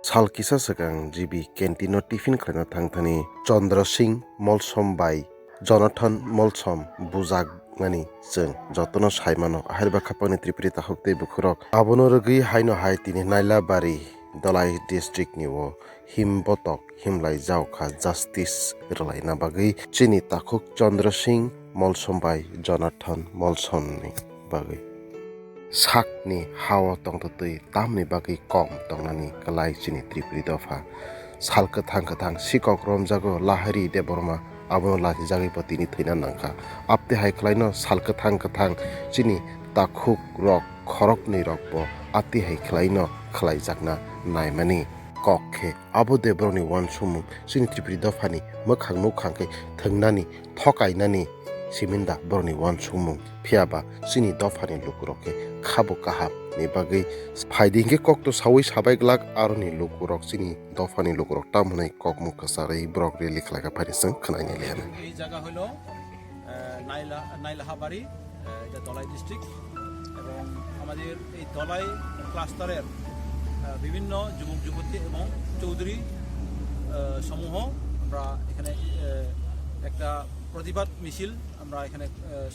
Salkisa segang GB Kentino Tiffin Klena Tangtani Chandra Singh Molsom Bai Jonathan Molsom Buzak Mani Seng Jotono Saimano Ahirba Kapani Triprita Hokte Bukurok Abono Regi Haino Haitini Naila Bari Dolai District Niwo Himbotok Himlai Jauka Justice Relaina Bagi Chini Takuk Chandra Singh Molsom Bai Jonathan Molsom ni Bagi Sakni hawa tong tutui tamni bagi kom tongnani kalai chini tripri dofa salka thang sikok romjago lahari deborma abo lati jagi patini thina nangka apte hai klaino salka thang chini takhuk rok khorok ni rokbo ati hai klaino khlai jakna naimani kokhe abo deborni wan sumu chini tripri dofani mokhang nukhangke thangnani thokainani siminda borni wan sumu phiaba chini dofani lukuroke khabo kahap ni bagai phaidingke kokto sawi sabai glak aroni lukurok chini dofani lukurok tamhunai kokmu kasare brok reli khlaga pharisang khnaini lehana এই জায়গা হলো নাইলাহাবাড়ি এটা Dalai district এবং আমাদের এই দলাই ক্লাস্টারের বিভিন্ন যুবক যুবতী এবং চৌধুরী সমূহ আমরা এখানে একটা প্রতিবাদ মিছিল আমরা এখানে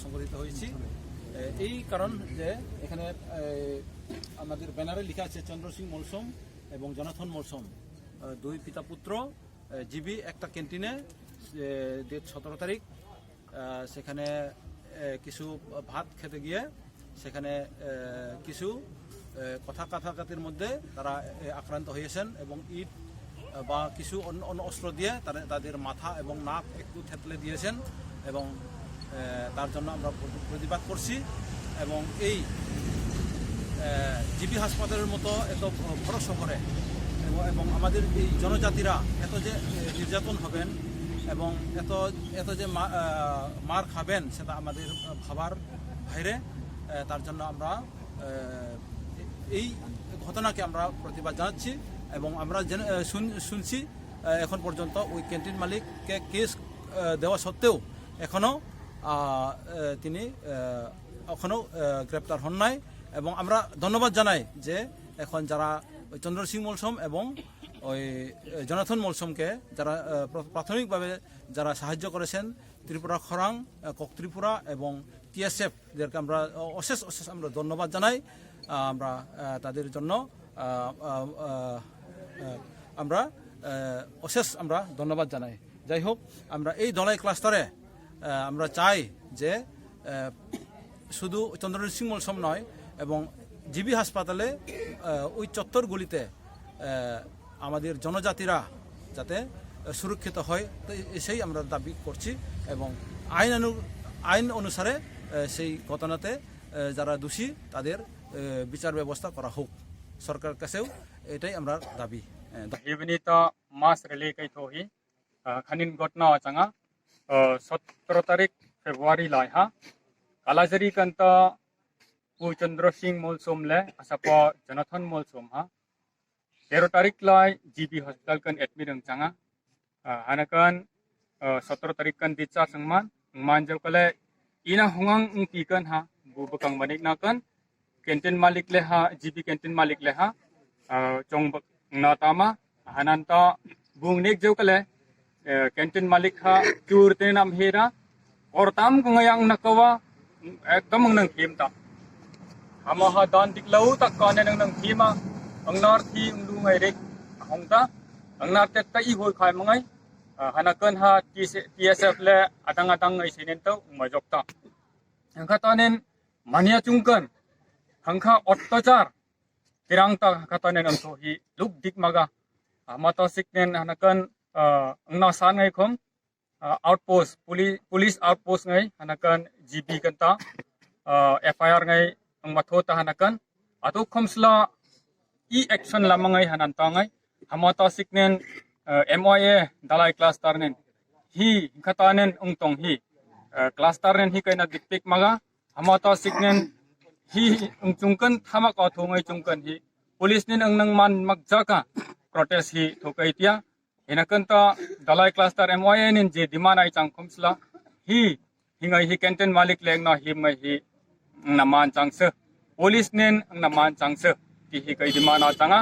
সংগঠিত হয়েছি এই কারণ যে এখানে আমাদের ব্যানারে লেখা আছে চন্দ্র সিং মলসম এবং জনাথন মলসম দুই পিতা পুত্র জিবি একটা ক্যান্টিনে 17 তারিখ সেখানে কিছু ভাত খেতে গিয়ে সেখানে কিছু কাটাকাটির মধ্যে তারা আক্রান্ত হয়েছেন এবং ইট বা কিছু অন্য অস্ত্র দিয়ে তাদের মাথা এবং নাক একটু থেতলে দিয়েছেন এবং তার জন্য আমরা প্রতিবাদ করছি এবং এই জিবি হাসপাতালের মতো এত বড় শহরে এবং আমাদের এই জনজাতিরা এত যে নির্যাতন হবেন এবং এত যে মার খাবেন সেটা আমাদের ভাবার বাইরে তার জন্য আমরা এই ঘটনাকে আমরা প্রতিবাদ জানাচ্ছি এবং আমরা শুনছি এখন পর্যন্ত ওই ক্যান্টিন মালিককে কেস দেওয়া সত্ত্বেও তিনি এখনও গ্রেপ্তার হন নাই এবং আমরা ধন্যবাদ জানাই যে এখন যারা চন্দ্র সিং মলসম এবং ওই জনাথন মলসমকে যারা প্রাথমিকভাবে যারা সাহায্য করেছেন ত্রিপুরা খরাং কক ত্রিপুরা এবং TSF-দেরকে আমরা অশেষ আমরা ধন্যবাদ জানাই আমরা তাদের জন্য আমরা অশেষ আমরা ধন্যবাদ জানাই যাই হোক আমরা এই দলাই ক্লাস্টারে আমরা চাই যে শুধু চন্দ্র সিং মলসম নয় এবং জিবি হাসপাতালে ওই চত্বরগুলিতে আমাদের জনজাতিরা যাতে সুরক্ষিত হয় সেই আমরা দাবি করছি এবং আইন অনুসারে সেই ঘটনাতে যারা দোষী তাদের বিচার ব্যবস্থা করা হোক সরকারের কাছেও এটাই আমরা দাবি হিবনিতা মাস রেলি कै थोही खनिन घटना चंगा 17 तारीख फेब्रुआरी लाइहा कालाजरी कंता चंद्र सिंह मोलसोम ले असप जनाथन मोलसोम हा 13 तारीख लाई जीबी हॉस्पिटल कन एडमिट चंगा हनकन 17 तारीख कन दिचा संगमान मान जब कले इना हुंगांग उंकी कन हा बुबकंग बनिक ना कन कैंटीन मालिक ले हा जीबी कैंटीन मालिक ले हा चोंग नातामा हनंता बुंगनिक जो कले कैंटीन मालिक हा चूरते नाम हेरा और ताम गंगायांग नकवा एकदम नंग खीमता हमा हा दान दिखलाउ तक काने नंग खीमा अंगनार थी उंदु ngai rek hongta angnar tet ta i hoi khai mangai hanakan ha TSF le adang ngai sinen tau majokta angka tanen mania chungkan hangkha ottachar kirangta khatanen ang hi luk dik maga mata siknen hanakan angna san ngai khom outpost police outpost ngai hanakan GB kanta FIR ngai ang mathota hanakan atu khomsla i action lamangai hanantangai hamata siknen MOA dalai cluster nen hi khatanen ungtong hi cluster nen hi kaina dikpik maga hamata siknen hi ungchungkan thama ka thongai chungkan hi police nen ang nang man magjaka protest hi thokaitia hinakanta dalai cluster MOA nen je dimanai changkhomsla hi hingai hi canteen malik lengna hi mai hi naman changse police nen ang naman changse hi kai dimana changa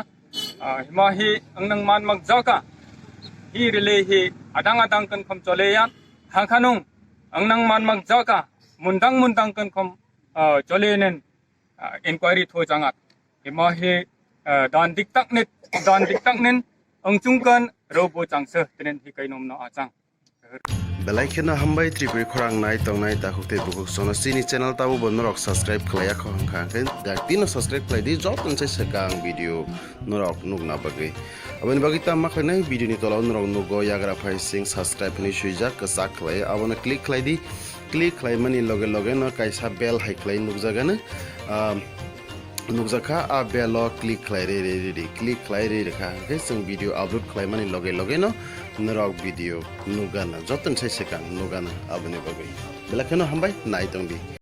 hima hi angnang man magjaka hi relay hi adang kan khom choleyan hangkhanung angnang man magjaka mundang kan khom cholenen inquiry tho jangat hima hi dan diktak nen angchungkan robo changse tenen hi kainom no achang belai khena hambai tripuri khorang nai tongnai ta hukte bukuk sono sini channel tabu bonorok subscribe khlaya khong khangken daktino subscribe khlai di job tonse sekang video norok nugna bagai abani bagi ta makhlai video ni tola norok nugo yagra phai sing subscribe ni suijak kasak khlai abona click khlai di click khlai mani loge no kaisa bell hai khlai nugjagana nukjaka a belo click khlai re click khlai re kha ke sing video upload khlai mani loge no norok video nugana joton sai sekang nugana abani bagai bela kheno hambai nai tongdi